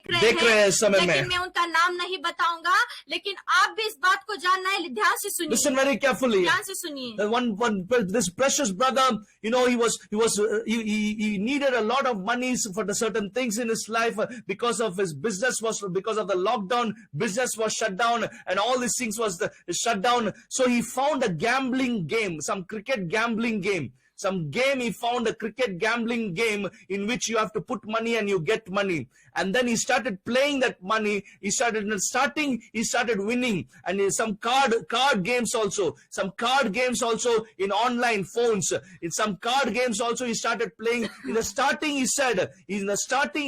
देख रहे हैं इस समय में। लेकिन मैं उनका नाम नहीं बताऊंगा, लेकिन आप भी इस बात को जानना है, ध्यान से सुनिए। Listen very carefully. ध्यान से सुनिए। This precious brother, he needed a lot of money for the certain things in his life because of his business because of the lockdown, business was shut down and all these things was shut down. So he found a gambling game, some cricket gambling game. He found a cricket gambling game in which you have to put money and you get money. And then he started playing that money. He started winning. And some card games also in online phones. In some card games also he started playing. In the starting he said, he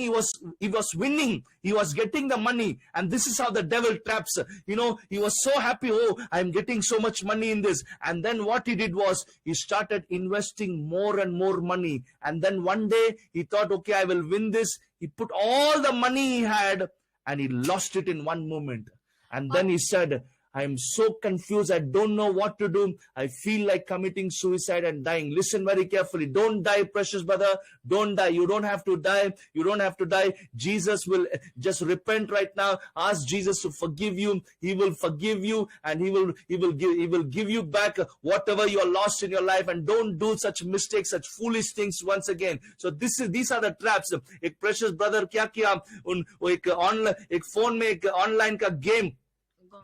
was winning. He was getting the money. And this is how the devil traps. He was so happy. Oh, I'm getting so much money in this. And then what he did was, he started investing more and more money. And then one day he thought, okay, I will win this. He put all the money he had and he lost it in one moment. And then he said, I am so confused. I don't know what to do. I feel like committing suicide and dying. Listen very carefully. Don't die, precious brother. Don't die. You don't have to die. You don't have to die. Jesus will just repent right now. Ask Jesus to forgive you. He will forgive you and he will give you back whatever you are lost in your life. And don't do such mistakes, such foolish things once again. So these are the traps. एक precious brother क्या किया? एक phone में एक online का game,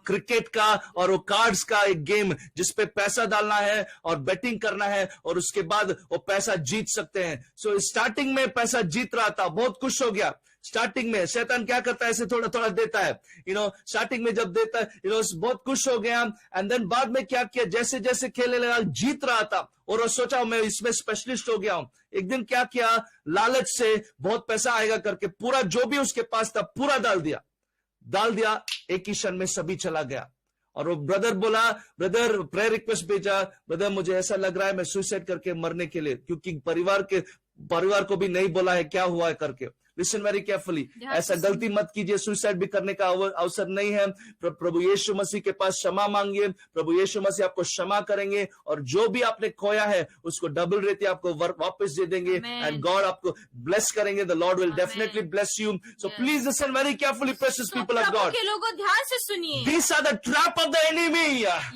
cricket का और वो कार्ड्स का एक गेम जिसपे पैसा डालना है और बेटिंग करना है और उसके बाद वो पैसा जीत सकते हैं। सो स्टार्टिंग में पैसा जीत रहा था, बहुत खुश हो गया। स्टार्टिंग में शैतान क्या करता है, ऐसे थोड़ा थोड़ा देता है, स्टार्टिंग में जब देता है, बहुत खुश हो गया। एंड देन बाद में क्या किया, जैसे जैसे खेलने लगा, जीत रहा था और वो सोचा मैं इसमें स्पेशलिस्ट हो गया हूं। एक दिन क्या किया, लालच से बहुत पैसा आएगा करके पूरा जो भी उसके पास था पूरा डाल दिया। एक ही क्षण में सभी चला गया। और वो ब्रदर प्रेयर रिक्वेस्ट भेजा, ब्रदर मुझे ऐसा लग रहा है मैं सुसाइड करके मरने के लिए, क्योंकि परिवार को भी नहीं बोला है क्या हुआ है करके। लिसन वेरी केयरफुली, ऐसा गलती मत कीजिए, सुसाइड भी करने का अवसर नहीं है। प्रभु यीशु मसीह के पास क्षमा मांगिए, प्रभु यीशु मसीह आपको क्षमा करेंगे और जो भी आपने खोया है उसको डबल रेती आपको वापस दे देंगे। एंड गॉड आपको ब्लेस करेंगे। The Lord will definitely bless you. So please listen very carefully precious people of God. के लोगों ध्यान से सुनिए, these are the trap of the enemy.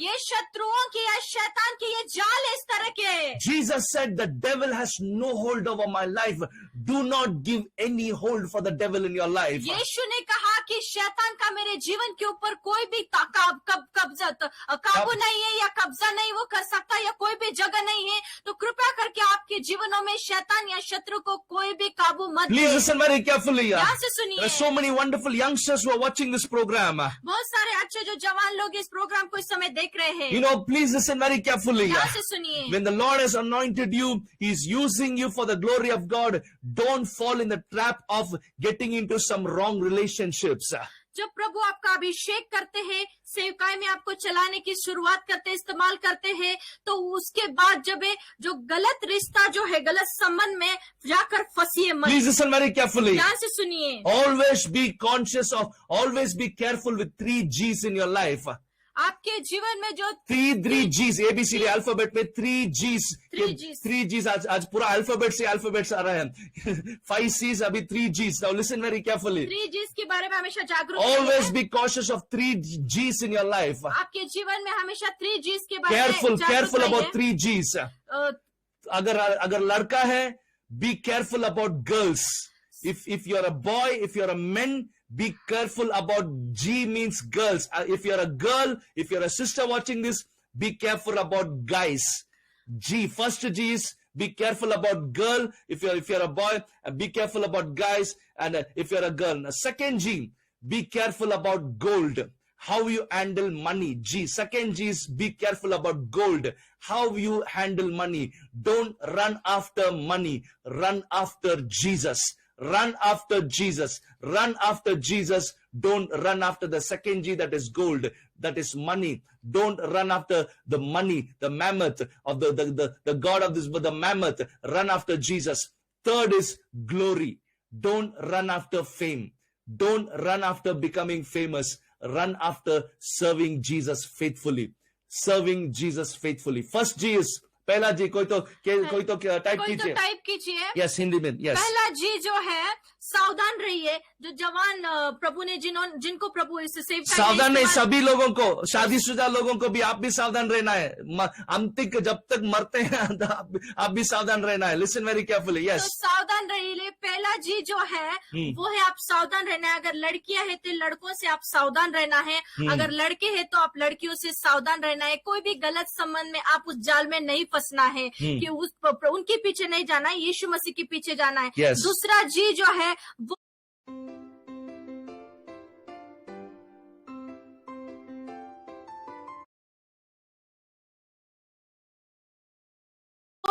ये शत्रुओं की या शैतान की ये जाल इस तरह के। Jesus said the devil has no hold over my life, do not give any hold for the devil in your life. Yeshu ने कहा कि शैतान का मेरे जीवन के ऊपर कोई भी काबू नहीं है या कब्जा नहीं वो कर सकता या कोई भी जगह नहीं है। तो कृपया करके आपके जीवनों में शैतान या शत्रु को कोई भी काबू मत दे। Please listen very carefully. ध्यान से सुनिए। There are so many wonderful youngsters who are watching this program. बहुत सारे अच्छे जो जवान लोग इस प्रोग्राम को इस समय देख रहे हैं। Please listen very carefully. ध्यान से सुनिए। When the Lord has anointed you, He is using you for the glory of God. Don't fall in the trap of getting into some wrong relationships. जब प्रभु आपका अभिषेक करते हैं, सेवकाई में आपको चलाने की शुरुआत करते हैं, इस्तेमाल करते हैं, तो उसके बाद जब जो गलत रिश्ता जो है, गलत संबंध में जाकर फंसिए मत। Please listen very carefully. ध्यान से सुनिए। Always be conscious of, always be careful with 3 G's in your life. आपके जीवन में जो 3 G's, ABCD अल्फाबेट में 3 G's आज पूरा अल्फाबेट्स आ रहा है। 5 C's अभी 3 G's. Now listen very carefully. 3 G's के बारे में हमेशा जागरूक Always be cautious of 3 G's in your life. आपके जीवन में हमेशा 3 G's के बारे में Careful about 3 G's. अगर लड़का है, be careful about girls. If you're a boy, if you're a man, be careful about G means girls. If you're a girl, if you're a sister watching this, be careful about guys. G, first G is be careful about girl. If you're a boy, be careful about guys. And if you're a girl, second G, be careful about gold. How you handle money. G, second G is be careful about gold. How you handle money. Don't run after money. Run after Jesus. Run after Jesus. Run after Jesus. Don't run after the second G, that is gold, that is money. Don't run after the money, the mammoth of the God of this, but the mammoth. Run after Jesus. Third is glory. Don't run after fame. Don't run after becoming famous. Run after serving Jesus faithfully. Serving Jesus faithfully. First G is पहला जी, कोई तो type कीजिए। Type कीजिए। Yes, Hindi में। Yes, पहला जी जो है सावधान रहिए जो जवान प्रभु ने जिनको प्रभु इस सेवकाई में सावधान नहीं, इस्तेमाल- सभी लोगों को, शादीशुदा लोगों को भी आप भी सावधान रहना है। अंतिक जब तक मरते हैं तो आप भी सावधान रहना है। Listen very carefully. तो यस, सावधान रहिए। पहला जी जो है वो है आप सावधान रहना है। अगर लड़कियां हैं तो लड़कों से आप सावधान रहना है। अगर लड़के हैं तो आप लड़कियों से सावधान रहना है। कोई भी गलत संबंध में आप उस जाल में नहीं फंसना है कि उनके पीछे नहीं जाना है, यीशु मसीह के पीछे जाना है। Yes. दूसरा जी जो है वो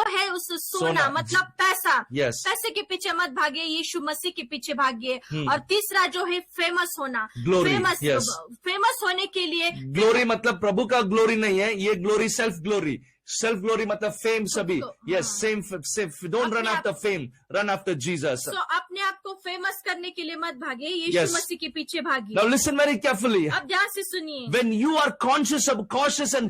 है उस सोना, मतलब पैसा। Yes. पैसे के पीछे मत भागिए, यीशु मसीह के पीछे भागिए। और तीसरा जो है फेमस होना। Glory, famous yes. फेमस होने के लिए ग्लोरी मतलब प्रभु का ग्लोरी नहीं है, ये glory self glory. Self glory मतलब फेम सभी। Yes, same. Don't run after fame, run after Jesus. तो अपने आप को फेमस करने के लिए मत भागिए, यीशु Yes. मसीह के पीछे भागिए। Now listen very carefully. अब ध्यान से सुनिए। When you are cautious and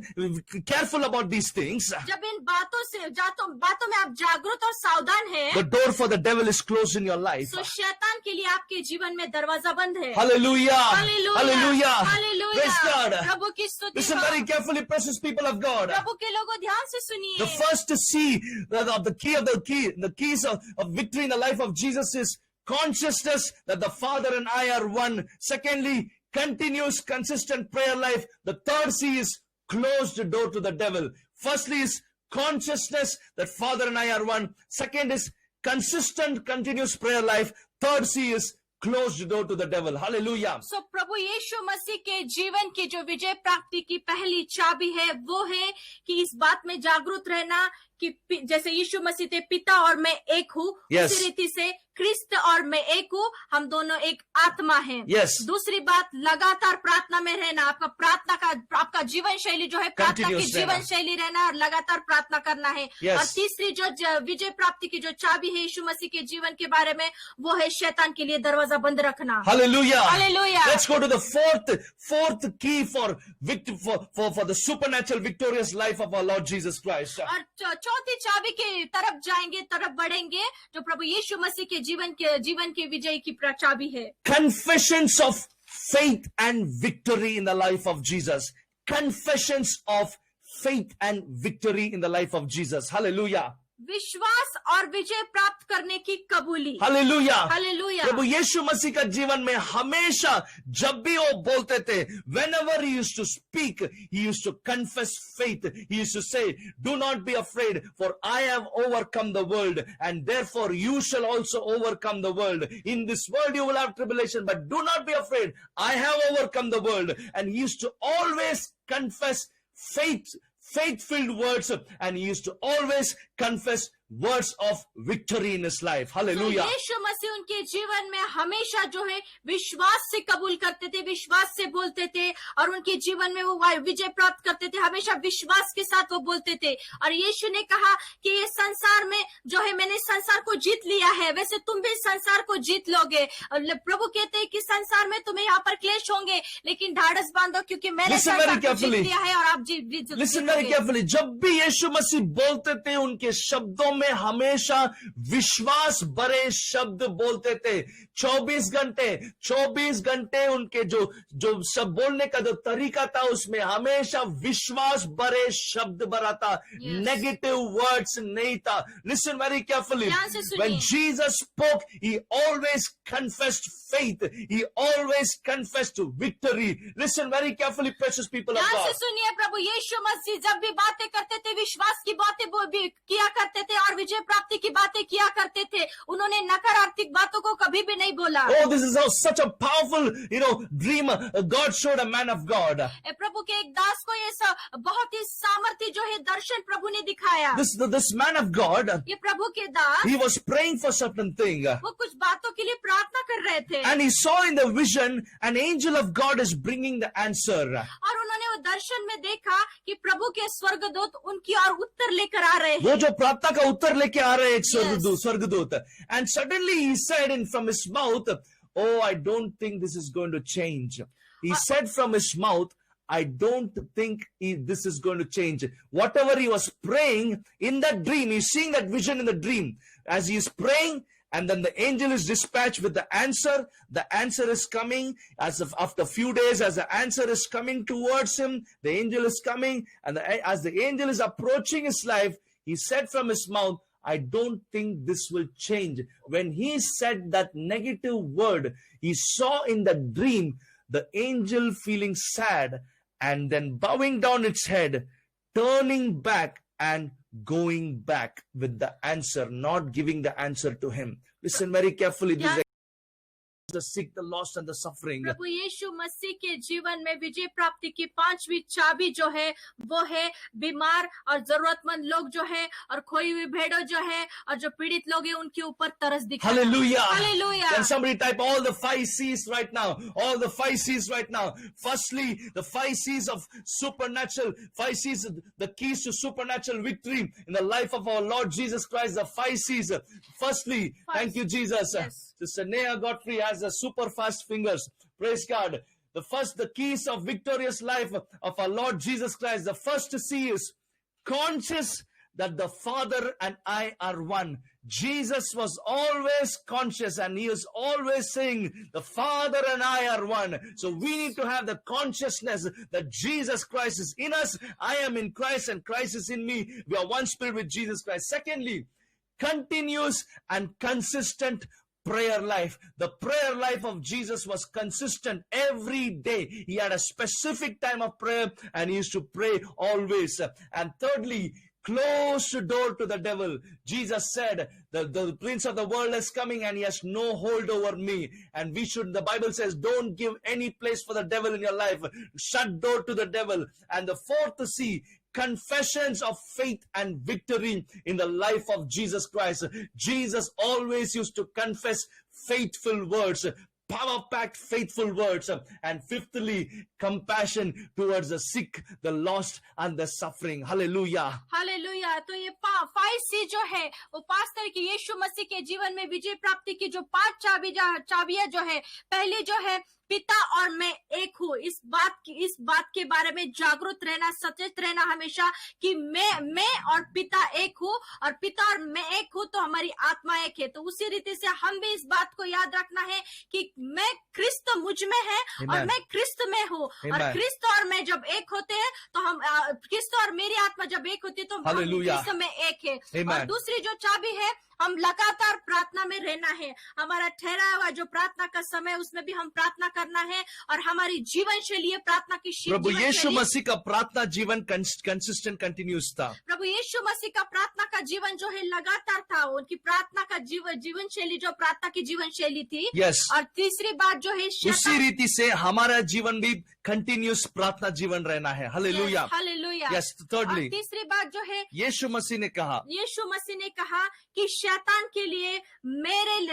careful about these things, जब इन बातों में आप जागरूक और सावधान हैं, the door for the devil is closed in your life. तो शैतान के लिए आपके जीवन में दरवाजा बंद है। Hallelujah. Hallelujah, Hallelujah. Hallelujah. Praise God. प्रभु की स्तुति Listen हो। very carefully, precious people of God. प्रभु के लोगों ध्यान से सुनिए। The first to see the keys of victory in the life of Jesus is consciousness that the Father and I are one. Secondly, continuous, consistent prayer life. The third C is closed door to the devil. Firstly is consciousness that Father and I are one. Second is consistent, continuous prayer life. Third C is closed door to the devil. Hallelujah. सो प्रभु यीशु मसीह के जीवन की जो विजय प्राप्ति की पहली चाबी है वो है कि इस बात में जागरूक रहना कि जैसे यीशु मसीह थे पिता और मैं एक हूँ, Yes. उसी रीति से क्रिस्त और मैं एक हूँ, हम दोनों एक आत्मा हैं। Yes. दूसरी बात, लगातार प्रार्थना में रहना। आपका जीवन शैली जो है प्रार्थना की Continuous जीवन रहना। शैली रहना और लगातार प्रार्थना करना है। Yes. और तीसरी जो विजय प्राप्ति की जो चाबी है यीशु मसीह के जीवन के बारे में वो है शैतान के लिए दरवाजा बंद रखना। Hallelujah. Hallelujah. Let's go to the fourth key for the supernatural victorious life of our Lord Jesus Christ. और चौथी चाबी के तरफ जाएंगे, तरफ बढ़ेंगे, जो प्रभु यीशु मसीह के जीवन के विजय की चाबी है। Confessions of faith and victory in the life of Jesus. Confessions of faith and victory in the life of Jesus. Hallelujah. विश्वास और विजय प्राप्त करने की कबूली। Hallelujah. हालेलुया। प्रभु यीशु मसीह का जीवन में हमेशा जब भी वो बोलते थे, whenever he used to speak, he used to confess faith. He used to say, do not be afraid, for I have overcome the world, and therefore you shall also overcome the world. In this world you will have tribulation, but do not be afraid. I have overcome the world. And he used to always confess faith-filled words, and he used to always confess words of victory in his life. Hallelujah. तो यीशु मसीह उनके जीवन में हमेशा जो है विश्वास से कबूल करते थे, विश्वास से बोलते थे और उनके जीवन में वो विजय प्राप्त करते थे। हमेशा विश्वास के साथ वो बोलते थे। और यीशु ने कहा कि ये संसार में जो है मैंने संसार को जीत लिया है, वैसे तुम भी संसार को जीत लोगे। प्रभु कहते हैं कि संसार में तुम्हें यहाँ पर क्लेश होंगे, लेकिन ढाढ़स बांधो क्योंकि मैंने संसार को जीत लिया है और आप जीत Listen very carefully. जब भी यीशु मसीह बोलते थे, उनके शब्दों में हमेशा विश्वास भरे शब्द बोलते थे। 24 घंटे उनके जो सब बोलने का जो तरीका था उसमें हमेशा विश्वास भरे शब्द भरा था। नेगेटिव वर्ड्स नहीं था। Listen very carefully. When Jesus spoke, he always confessed faith. He always confessed victory. Listen very carefully, precious people of ध्यान God. से सुनिए, प्रभु यीशु मसीह जब भी बातें करते थे विश्वास की बातें किया करते थे और विजय प्राप्ति की बातें किया करते थे। उन्होंने नकारात्मक बातों को कभी भी नहीं बोला। Oh, this is such a powerful, dream God showed a man of God. प्रभु के एक दास को ये बहुत ही सामर्थ्य जो है दर्शन प्रभु ने दिखाया। This man of God, ये प्रभु के दास he was praying for certain thing, वो कुछ बातों के लिए प्रार्थना कर रहे थे and he saw in the vision an angel of God is bringing the answer. और उन्होंने वो दर्शन में देखा कि प्रभु के स्वर्गदूत उनकी ओर उत्तर लेकर आ रहे वो हैं। जो प्रार्थना का उत्तर लेके आ रहे हैं एक स्वर्गदूत, and suddenly he said from his mouth, oh, I don't think this is going to change. He said from his mouth, I don't think this is going to change. Whatever he was praying in that dream, he's seeing that vision in the dream. As he is praying And then the angel is dispatched with the answer. The answer is coming after a few days, as the answer is coming towards him, the angel is coming. And as the angel is approaching his life, he said from his mouth, I don't think this will change. When he said that negative word, he saw in the dream the angel feeling sad and then bowing down its head, turning back and going back with the answer, not giving the answer to him. Listen very carefully. This is the sick, the lost and the suffering. प्रभु यीशु मसीह के जीवन में विजय प्राप्ति की पांचवी चाबी जो है वो है बीमार और जरूरतमंद लोग जो है और खोई हुई भेड़ों जो है और जो पीड़ित लोग हैं उनके ऊपर तरस दिखाना. Hallelujah. Hallelujah. Can somebody type all the 5 C's right now? All the 5 C's right now. Firstly, the 5 C's of supernatural, 5 C's, the keys to supernatural victory in the life of our Lord Jesus Christ. The 5 C's. Firstly, thank you, Jesus. Yes. Sister Nea Godfrey has a super fast fingers. Praise God. The keys of victorious life of our Lord Jesus Christ. The first C is conscious that the Father and I are one. Jesus was always conscious and he was always saying, the Father and I are one. So we need to have the consciousness that Jesus Christ is in us. I am in Christ and Christ is in me. We are one spirit with Jesus Christ. Secondly, continuous and consistent prayer life. The prayer life of Jesus was consistent every day. He had a specific time of prayer and he used to pray always. And thirdly, close the door to the devil. Jesus said, the prince of the world is coming and he has no hold over me. And the Bible says, don't give any place for the devil in your life. Shut door to the devil. And the fourth C, confessions of faith and victory in the life of Jesus Christ. Jesus always used to confess faithful words, power-packed faithful words. And fifthly, compassion towards the sick, the lost and the suffering. Hallelujah. Hallelujah. तो ये 5C जो है वो 5 तरह की यीशु मसीह के जीवन में विजय प्राप्ति की जो 5 चाबियां जो है, पहली जो है पिता और मैं एक हूँ. इस बात के बारे में जागरूक रहना, सचेत रहना हमेशा कि मैं और पिता एक हूँ और पिता और मैं एक हूँ तो हमारी आत्मा एक है. तो उसी रीति से हम भी इस बात को याद रखना है कि मैं क्रिस्त मुझ में है और मैं क्रिस्त में हूँ. और क्रिस्त और मैं जब एक होते हैं तो हम क्रिस्त और मेरी आत्मा जब एक होती है तो हम क्रिस्त में एक है. और दूसरी जो चाबी है, हम लगातार प्रार्थना में रहना है. हमारा ठहरा हुआ जो प्रार्थना का समय उसमें भी हम प्रार्थना करना है और हमारी जीवन शैली प्रार्थना की प्रभु यीशु मसीह का प्रार्थना जीवन कंसिस्टेंट कंटिन्यूस था. प्रभु यीशु मसीह का प्रार्थना का जीवन जो है लगातार था. उनकी प्रार्थना का जीवन शैली जो प्रार्थना की जीवन शैली थी. और तीसरी बात जो है उसी रीति से हमारा जीवन भी कंटिन्यूस प्रार्थना जीवन रहना है. हालेलुया. हालेलुया. यस. थिर्डली, तीसरी बात जो है यीशु मसीह ने कहा कि शैतान के लिए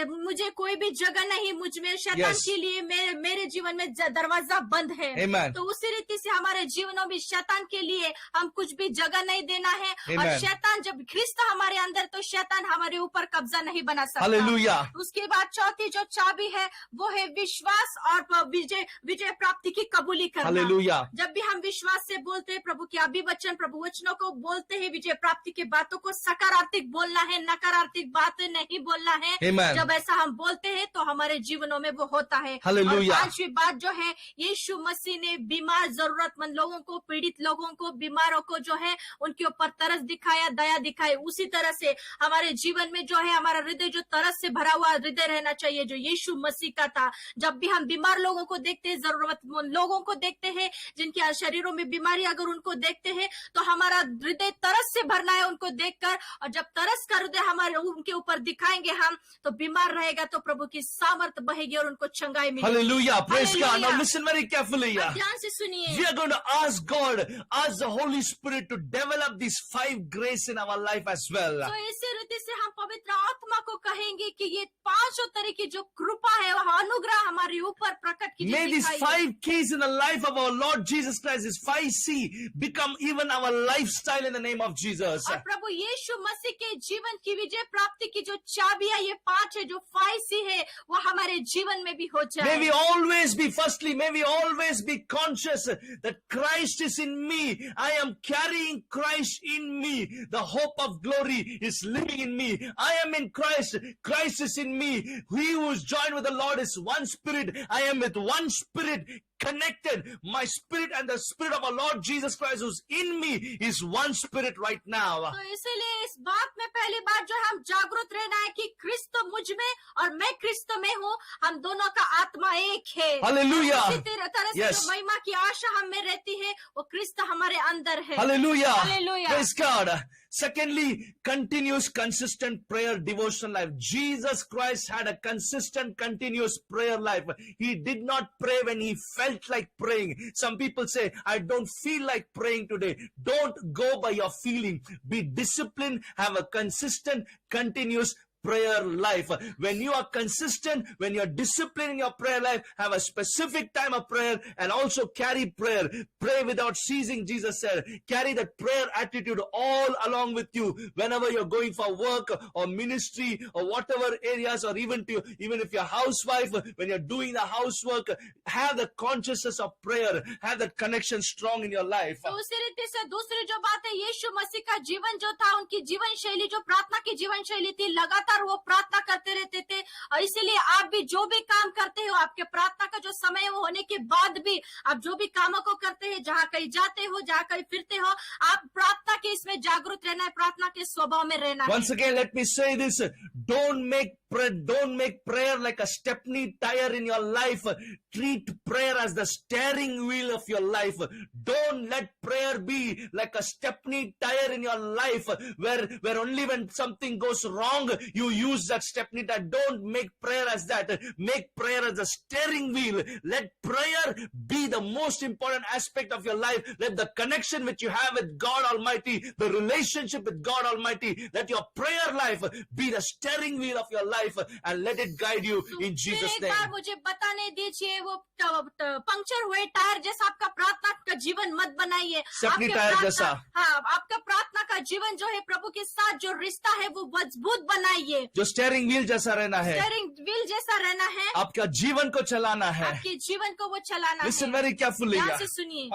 मुझे कोई भी जगह नहीं. मुझ में शैतान के लिए मेरे जीवन में दरवाजा बंद है. Amen. तो उसी रीति से हमारे जीवनों में शैतान के लिए हम कुछ भी जगह नहीं देना है. और शैतान जब ख्रिस्त हमारे अंदर तो शैतान हमारे ऊपर कब्जा नहीं बना सकता. हालेलुया. उसके बाद चौथी जो चाबी है वो है विश्वास और विजय प्राप्ति की कबूली करना. हालेलुया. जब भी हम विश्वास से बोलते हैं प्रभु के अभी प्रभु वचनों को बोलते हैं, विजय प्राप्ति के बातों को सकारात्मक बोलना है, नकारात्मक बातें नहीं बोलना है. Amen. जब ऐसा हम बोलते हैं तो हमारे जीवनों में वो होता है. Hallelujah. और पांचवी बात जो है, यीशु मसीह ने बीमार जरूरतमंद लोगों को, पीड़ित लोगों को, बीमारों को जो है उनके ऊपर तरस दिखाया, दया दिखाई. उसी तरह से हमारे जीवन में जो है हमारा हृदय जो तरस से भरा हुआ हृदय रहना चाहिए जो यीशु मसीह का था. जब भी हम बीमार लोगों को देखते हैं, जरूरतमंद लोगों को देखते हैं, जिनके शरीरों में बीमारी अगर उनको देखते हैं तो हमारा हृदय तरस से भरना है उनको देखकर. और जब तरस का हृदय हमारे उनके ऊपर दिखाएंगे हम तो बीमार रहेगा तो प्रभु की सामर्थ बहेगी और उनको चंगाई मिलेगी. Hallelujah. Praise God. Now listen very carefully. ध्यान से सुनिए. We are going to ask God, ask the Holy Spirit to develop these 5 grace in our life as well. तो इसी रीति से हम पवित्र आत्मा को कहेंगे कि ये 5 तरह की जो कृपा है वह अनुग्रह हमारे ऊपर प्रकट कीजिए. May these 5 keys in the life of our Lord Jesus Christ, is 5C, become even our lifestyle in the name of Jesus. और प्रभु यीशु मसीह के जीवन की विजय प्राप्ति की जो चाबियां ये 5 है, जो 5C है, वो हमारे जीवन में भी हो May we जाए. always be, firstly, may we always be conscious that Christ is in me. I am carrying Christ in me. The hope of glory is living in me. I am in Christ. Christ is in me. He who is joined with the Lord is one spirit. I am with one spirit connected. My spirit and the spirit of our Lord Jesus Christ who's in me is one spirit right now. तो इसीलिए इस बात में पहली बात जो हम जागरूक रहना है कि क्रिस्त मुझ में और मैं क्रिस्त में हूँ, हम दोनों का आत्मा एक है. Hallelujah. इसी तरह से Yes. जो महिमा की आशा हम में रहती है, वो क्रिस्त हमारे अंदर है. Hallelujah. Hallelujah. Praise God. Secondly, continuous, consistent prayer devotional life. Jesus Christ had a consistent, continuous prayer life. He did not pray when he felt like praying. Some people say, I don't feel like praying today. Don't go by your feeling. Be disciplined. Have a consistent, continuous prayer life. When you are consistent, when you're disciplined in your prayer life, have a specific time of prayer and also carry prayer. Pray without ceasing, Jesus said. Carry that prayer attitude all along with you whenever you're going for work or ministry or whatever areas, or even if you're a housewife, when you're doing the housework, have the consciousness of prayer. Have that connection strong in your life. तो उसी रीति से दूसरी जो बात है, यीशु मसीह का जीवन जो था, उनकी जीवन शैली जो प्रार्थना की जीवन शैली थी, लगातार वो प्रार्थना करते रहते थे. और इसीलिए आप भी जो भी काम करते हो, आपके प्रार्थना का जो समय हो होने के बाद भी आप जो भी कामों को करते हैं, जहाँ कहीं जाते हो, जहाँ कहीं फिरते हो, आप प्रार्थना के इसमें जागरूक रहना है, प्रार्थना के स्वभाव में रहना है. Once again, let me say this. Don't make prayer like a stepney tire in your life. Treat prayer as the steering wheel of your life. Don't let prayer be like a stepney tire in your life where only when something goes wrong you use that stepney tire. Don't make prayer as that. Make prayer as a steering wheel. Let prayer be the most important aspect of your life. Let the connection which you have with God Almighty, the relationship with God Almighty, let your prayer life be the steering wheel of your life, and let it guide you in Jesus' फिर एक name. बार मुझे बताने दीजिए, वो puncture हुए tyre जैसा आपका प्रार्थना का जीवन मत बनाइए. स्टेपनी टायर जैसा. हाँ, आपका प्रार्थना का जीवन जो है प्रभु के साथ जो रिश्ता है वो मजबूत बनाइए. जो स्टेयरिंग व्हील जैसा रहना है, स्टीयरिंग व्हील जैसा रहना है, आपका जीवन को चलाना है. आपके जीवन को वो चलाना Listen है. very carefully. ध्यान Yeah. से सुनिए.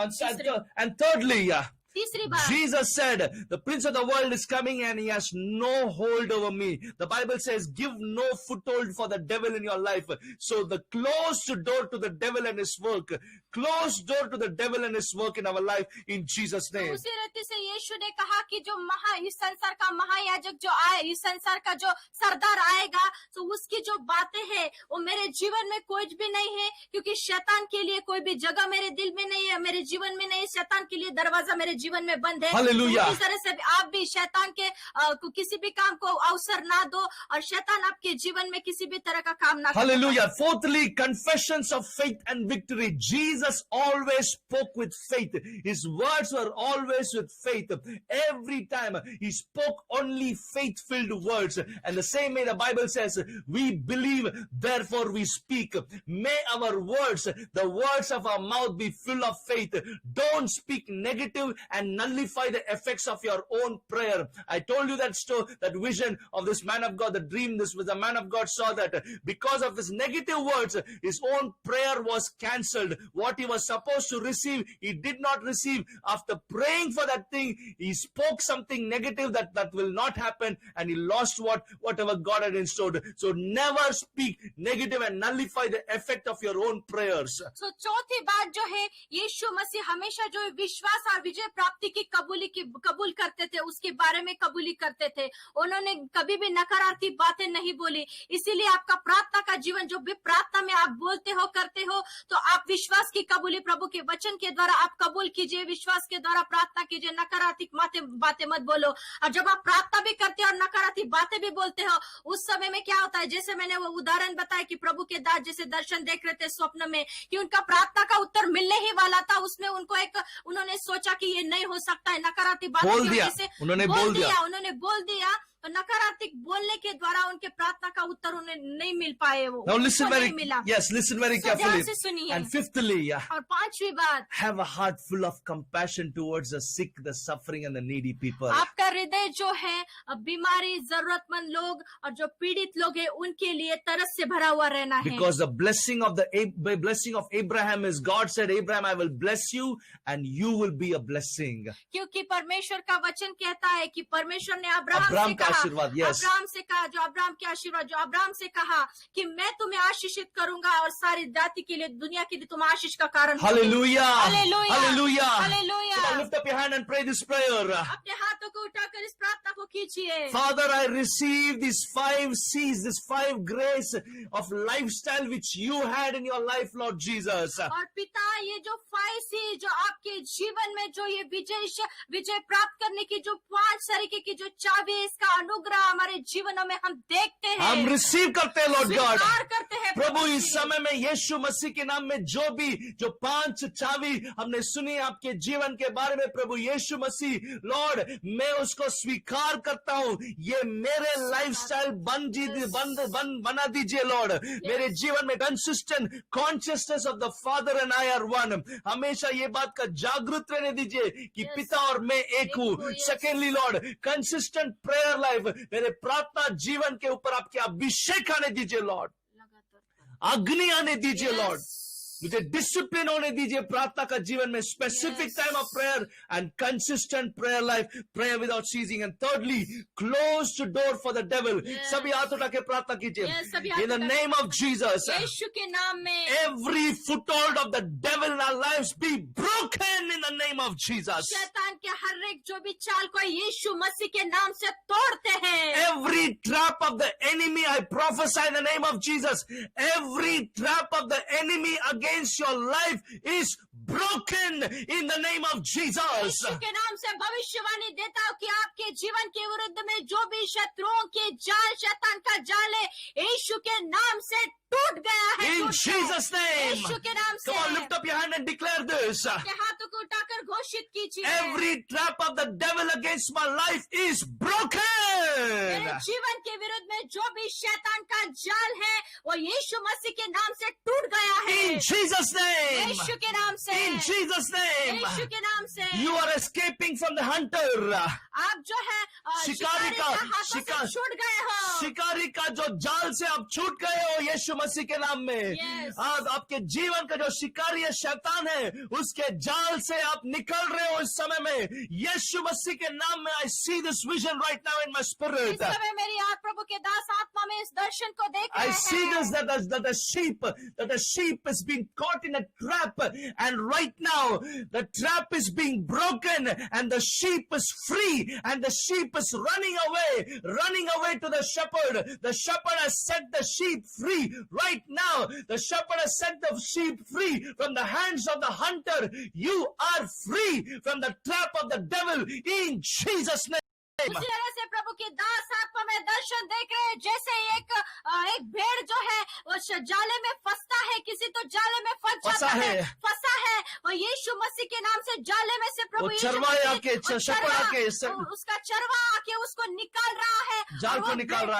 And thirdly, तीसरी बात, Jesus said, the prince of the world is coming and he has no hold over me. The Bible says, give no foothold for the devil in your life. So the closed door to the devil and his work, closed door to the devil and his work in our life, in Jesus' name. उसी रीति से यीशु ने कहा कि जो इस संसार का महायाजक जो आए, इस संसार का जो सरदार आएगा, तो उसकी जो बातें हैं वो मेरे जीवन में कोई भी नहीं है, क्योंकि शैतान के लिए कोई भी जगह मेरे दिल में नहीं है, मेरे जीवन में नहीं है. शैतान के लिए दरवाजा मेरे जीवन में बंद है. Hallelujah. इस तरह से आप भी शैतान के किसी भी काम को अवसर ना दो, और शैतान आपके जीवन में किसी भी तरह का काम ना करे. Hallelujah. Fourthly, confessions of faith and victory. Jesus always spoke with faith. His words were always with faith. Every time he spoke only faith-filled words. And the same way the Bible says, we believe, therefore we speak. May our words, the words of our mouth, be full of faith. Don't speak negative and nullify the effects of your own prayer. I told you that vision of this man of God, the dream this was the man of God saw that because of his negative words, his own prayer was cancelled. What he was supposed to receive, he did not receive. After praying for that thing, he spoke something negative that will not happen, and he lost whatever God had installed. So never speak negative and nullify the effect of your own prayers. तो चौथी बात जो है, यीशु मसीह हमेशा जो विश्वास और विजय प्राप्ति की कबूल करते थे, उसके बारे में कबूली करते थे. उन्होंने कभी भी नकारात्मक बातें नहीं बोली. इसीलिए आपका प्रार्थना का जीवन जो भी प्रार्थना में आप बोलते हो, करते हो, तो आप विश्वास की कबूली प्रभु के वचन के द्वारा आप कबूल कीजिए, विश्वास के द्वारा प्रार्थना कीजिए. नकारात्मक बातें मत बोलो. और जब आप प्रार्थना भी करते हो और नकारात्मक बातें भी बोलते हो, उस समय में क्या होता है, जैसे मैंने वो उदाहरण बताया कि प्रभु के दास जैसे दर्शन देख रहे थे स्वप्न में, कि उनका प्रार्थना का उत्तर मिलने ही वाला था, उसमें उन्होंने सोचा कि ये नहीं हो सकता है, नकारात्मक बातें उन्होंने बोल दिया. उन्होंने बोल दिया. और नकारात्मक बोलने के द्वारा उनके प्रार्थना का उत्तर उन्हें नहीं मिल पाए। वो Now listen उनको very, नहीं मिला। yes, listen very ध्यान carefully. से सुनिए। And fifthly, और पांचवी बात, have a heart full of compassion towards the sick, the suffering, and the needy people. आपका हृदय जो है बीमारी, जरूरतमंद लोग और जो पीड़ित लोग हैं उनके लिए तरस से भरा हुआ रहना है। Because the blessing of Abraham is, God said, Abraham, I will bless you and you will be a blessing. क्योंकि परमेश्वर का वचन कहता है कि परमेश्वर ने अब्राहम अब्राहम से का कहा, आशीर्वाद, yes. अब्राहम से कहा, जो अब्राहम के आशीर्वाद, जो अब्राहम से कहा कि मैं तुम्हें आशीषित करूंगा और सारी जाति के लिए, दुनिया के लिए तुम आशीष का कारण हो। Hallelujah. Hallelujah. Hallelujah. Hallelujah. Come on, lift up your hand and pray this prayer. अपने हाथों को उठाकर इस प्रार्थना को कीजिए। Father, I receive these 5 C's, this 5 grace of lifestyle which you had in your life, Lord Jesus. और पिता, ये जो 5 सी जो आपके जीवन में जो ये विजय प्राप्त करने की जो 5 तरीके की जो चाबी है, इसका अनुग्रह हमारे जीवनों में हम देखते हैं, हम रिसीव करते हैं, Lord God. स्वीकार करते हैं प्रभु, इस समय में यीशु मसीह के नाम में जो 5 चाबी हमने सुनी आपके जीवन के बारे में, प्रभु यीशु मसीह, लॉर्ड, मैं उसको स्वीकार करता हूं। ये मेरे लाइफस्टाइल बना दीजिए, लॉर्ड। मेरे जीवन में consistent consciousness of the father and I R one, हमेशा ये बात का जागृत रहने दीजिए कि पिता और मैं एक हूं। Secondly, Lord, consistent prayer life, मेरे प्रार्थना जीवन के ऊपर आपके अभिषेक आने दीजिए, लॉर्ड। अग्नि आने दीजिए, लॉर्ड। मुझे डिसिप्लिन होने दीजिए प्रार्थना का जीवन में, specific time of prayer and consistent prayer life, prayer without ceasing. And thirdly, close the door for the devil. सभी हाथ उठा के प्रार्थना कीजिए। In the name of Jesus, यीशु के नाम में every foothold of the devil in our lives be broken in the name of Jesus. शैतान के हर एक जो भी चाल को यीशु मसीह के नाम से तोड़ते हैं। Every trap of the enemy, I prophesy in the name of Jesus, every trap of the enemy against your life is broken in the name of Jesus. यीशु के नाम से भविष्यवाणी देता हूँ कि आपके जीवन के विरुद्ध में जो भी शत्रुओं के जाल, शैतान का जाल है, यीशु के नाम से टूट गया है। In Jesus' name. यीशु के नाम से। Come on, lift up your hand and declare this. अपने हाथों को उठाकर घोषित कीजिए। Every trap of the devil against my life is broken. मेरे जीवन के विरुद्ध में जो भी शैतान का जाल है, वो यीशु मसीह के नाम से टूट गया है। In Jesus' name. यीशु के नाम से। In Jesus' name. यीशु के नाम से। You are escaping from the hunter. आप जो है शिकारी का हाथों से छूट गए हो। शिकारी का जो जाल से आप छूट गए हो यीशु मसीह के नाम में। Yes. आपके जीवन का जो शिकारी है, शैतान है, उसके जाल से आप निकल रहे हो इस समय में। यीशु मसीह के नाम में I see this vision right now in my spirit. इस समय मेरी प्रभु के दास आत्मा में इस दर्शन को देख रहे I हैं। see this that a sheep is being caught in a trap, and right now the trap is being broken and the sheep is free and the sheep is running away to the shepherd. The shepherd has set the sheep free right now. The shepherd has set the sheep free from the hands of the hunter. You are free from the trap of the devil in Jesus' name. उसी तरह से प्रभु के दास आत्मा में दर्शन देख रहे हैं, जैसे एक भेड़ जो है वो जाले में फंसता है, किसी तो जाले में फंसा है, और यीशु मसीह के नाम से जाले में से प्रभु उसका चरवा आके उसको निकाल रहा है, जाल को निकाल रहा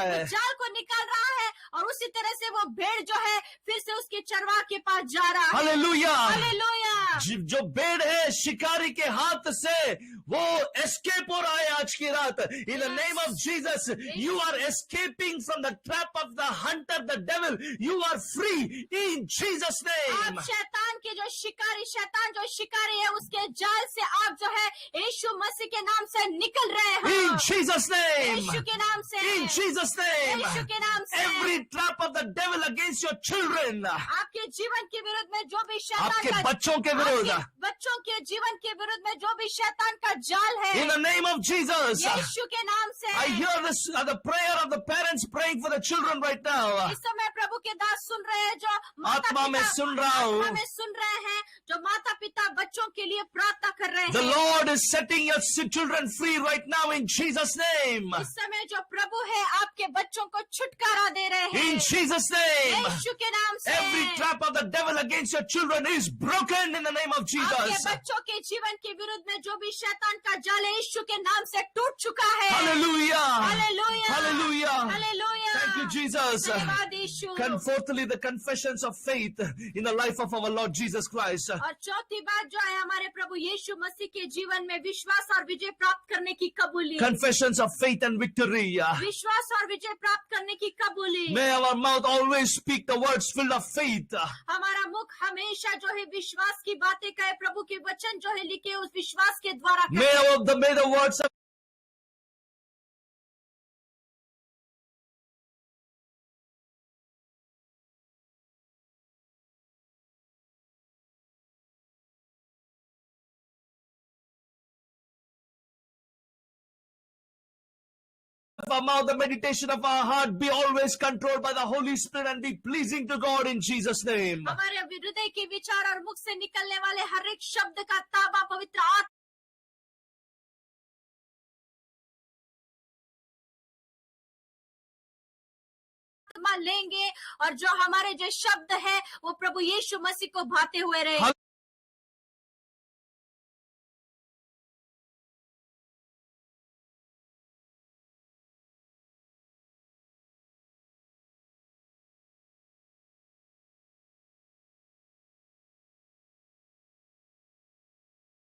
है, और उसी तरह से वो भेड़ जो है फिर से उसके चरवा के पास जा रहा है। Hallelujah, hallelujah. जो भेड़ है शिकारी के हाथ से वो एस्केप हो रहा है आज की रात। In the name of Jesus, you are escaping from the trap of the hunter, the devil. You are free in Jesus' name. आप शैतान के जो शिकारी है, उसके जाल से आप जो है यीशु मसीह के नाम से निकल रहे हो। In Jesus' name. यीशु के नाम से। In Jesus' name. यीशु के नाम से। Every trap of the devil against your children. आपके जीवन के विरुद्ध में जो भी शैतान आपके का, बच्चों के विरुद्ध, बच्चों के जीवन के विरुद्ध में जो भी शैतान का जाल है, in the name of Jesus, यीशु के नाम से। I hear this the prayer of the parents praying for the children right now. इस समय प्रभु के दास सुन रहे हैं, जो आत्मा में सुन रहा हूँ, आत्मा में सुन रहे हैं, जो माता पिता बच्चों के लिए प्रार्थना कर रहे हैं। The Lord is setting your children free right now in Jesus' name. इस समय जो प्रभु है आपके बच्चों को छुटकारा दे रहे हैं in Jesus' name. यीशु के नाम से। Every trap of the devil against your children is broken in the the name of आपके Jesus. बच्चों के जीवन के विरुद्ध में जो भी शैतान का जाल है यीशु के नाम से टूट चुका है। Hallelujah. Hallelujah, Hallelujah. Hallelujah. Thank you, Jesus. धन्यवाद यीशु। Fourthly, the confessions of faith in the life of our Lord Jesus Christ. और चौथी बात जो है हमारे प्रभु यीशु मसीह के जीवन में विश्वास और विजय प्राप्त करने की कबूली। Confessions of faith and victory. विश्वास और विजय प्राप्त करने की कबूली। May our mouth always speak the words filled of faith. हमारा मुख हमेशा जो है विश्वास की बातें कहे, प्रभु के वचन जो है लिखे उस विश्वास के द्वारा कहे। May the words of our mouth, the meditation of our heart be always controlled by the Holy Spirit and be pleasing to God in Jesus' name. हमारे हृदय के विचार और मुख से निकलने वाले हर एक शब्द का ताबा पवित्र आत्मा लेंगे और जो हमारे जो शब्द है वो प्रभु यीशु मसीह को भाते हुए रहे।